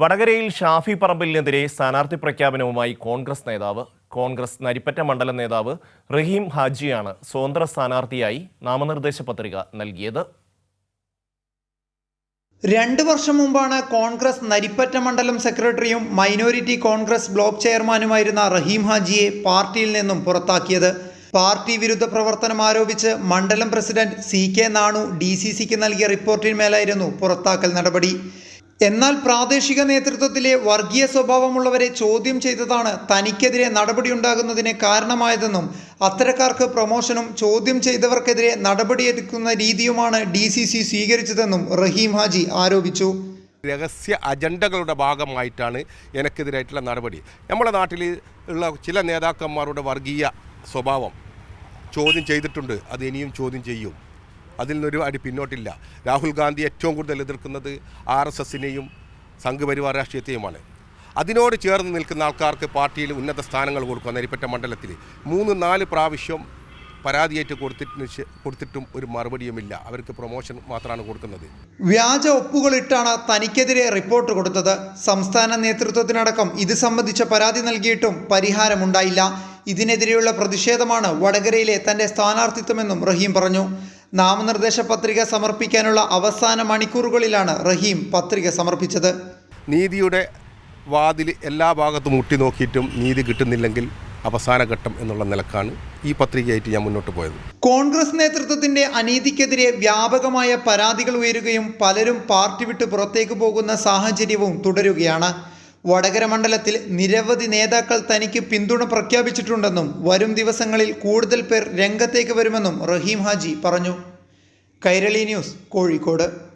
വടകരയിൽ ഷാഫി പറമ്പിലിനെതിരെ സ്ഥാനാർത്ഥി പ്രഖ്യാപനവുമായി കോൺഗ്രസ് നരിപ്പറ്റ മണ്ഡലം നേതാവ് റഹീം ഹാജിയാണ് സ്വതന്ത്ര സ്ഥാനാർത്ഥിയായി നാമനിർദ്ദേശ പത്രിക നൽകിയത്. 2 വർഷം മുമ്പാണ് കോൺഗ്രസ് നരിപ്പറ്റ മണ്ഡലം സെക്രട്ടറിയും മൈനോരിറ്റി കോൺഗ്രസ് ബ്ലോക്ക് ചെയർമാനുമായിരുന്ന റഹീം ഹാജിയെ പാർട്ടിയിൽ നിന്നും പുറത്താക്കിയത്. പാർട്ടി വിരുദ്ധ പ്രവർത്തനം ആരോപിച്ച് മണ്ഡലം പ്രസിഡന്റ് CK നാണു DCCക്ക് നൽകിയ റിപ്പോർട്ടിന്മേലായിരുന്നു പുറത്താക്കൽ നടപടി. എന്നാൽ പ്രാദേശിക നേതൃത്വത്തിലെ വർഗീയ സ്വഭാവമുള്ളവരെ ചോദ്യം ചെയ്തതാണ് തനിക്കെതിരെ നടപടിയുണ്ടാകുന്നതിന് കാരണമായതെന്നും അത്തരക്കാർക്ക് പ്രൊമോഷനും ചോദ്യം ചെയ്തവർക്കെതിരെ നടപടിയെടുക്കുന്ന രീതിയുമാണ് DCC സ്വീകരിച്ചതെന്നും റഹീം ഹാജി ആരോപിച്ചു. രഹസ്യ അജണ്ടകളുടെ ഭാഗമായിട്ടാണ് എനിക്കെതിരായിട്ടുള്ള നടപടി. നമ്മുടെ നാട്ടിൽ ഉള്ള ചില നേതാക്കന്മാരുടെ വർഗീയ സ്വഭാവം ചോദ്യം ചെയ്തിട്ടുണ്ട്, അത് ഇനിയും ചോദ്യം ചെയ്യും. അതിൽ നിന്നൊരു അടി പിന്നോട്ടില്ല. രാഹുൽ ഗാന്ധി ഏറ്റവും കൂടുതൽ എതിർക്കുന്നത് RSSനെയും സംഘപരിവാർ രാഷ്ട്രീയത്തെയുമാണ്. അതിനോട് ചേർന്ന് നിൽക്കുന്ന ആൾക്കാർക്ക് പാർട്ടിയിൽ ഉന്നത സ്ഥാനങ്ങൾ കൊടുക്കുക. നരിപ്പറ്റ മണ്ഡലത്തിൽ 3-4 പ്രാവശ്യം പരാതിയായിട്ട് കൊടുത്തിട്ടും ഒരു മറുപടിയുമില്ല. അവർക്ക് പ്രൊമോഷൻ മാത്രമാണ് കൊടുക്കുന്നത്. വ്യാജ ഒപ്പുകളിട്ടാണ് തനിക്കെതിരെ റിപ്പോർട്ട് കൊടുത്തത്. സംസ്ഥാന നേതൃത്വത്തിനടക്കം ഇത് സംബന്ധിച്ച പരാതി നൽകിയിട്ടും പരിഹാരമുണ്ടായില്ല. ഇതിനെതിരെയുള്ള പ്രതിഷേധമാണ് വടകരയിലെ തന്റെ സ്ഥാനാർത്ഥിത്വമെന്നും റഹീം പറഞ്ഞു. നാമനിർദ്ദേശ പത്രിക സമർപ്പിക്കാനുള്ള അവസാന മണിക്കൂറുകളിലാണ് റഹീം പത്രിക സമർപ്പിച്ചത്. നീതിയുടെ വാതിൽ എല്ലാ ഭാഗത്തും മുട്ടി നോക്കിയിട്ടും നീതി കിട്ടുന്നില്ലെങ്കിൽ അവസാന ഘട്ടം എന്നുള്ള നിലക്കാണ് ഈ പത്രികയായിട്ട് ഞാൻ മുന്നോട്ട് പോയത്. കോൺഗ്രസ് നേതൃത്വത്തിന്റെ അനീതിക്കെതിരെ വ്യാപകമായ പരാതികൾ ഉയരുകയും പലരും പാർട്ടി വിട്ട് പുറത്തേക്ക് പോകുന്ന സാഹചര്യവും തുടരുകയാണ്. വടകര മണ്ഡലത്തിൽ നിരവധി നേതാക്കൾ തനിക്ക് പിന്തുണ പ്രഖ്യാപിച്ചിട്ടുണ്ടെന്നും വരും ദിവസങ്ങളിൽ കൂടുതൽ പേർ രംഗത്തേക്ക് വരുമെന്നും റഹീം ഹാജി പറഞ്ഞു. കൈരളി ന്യൂസ്, കോഴിക്കോട്.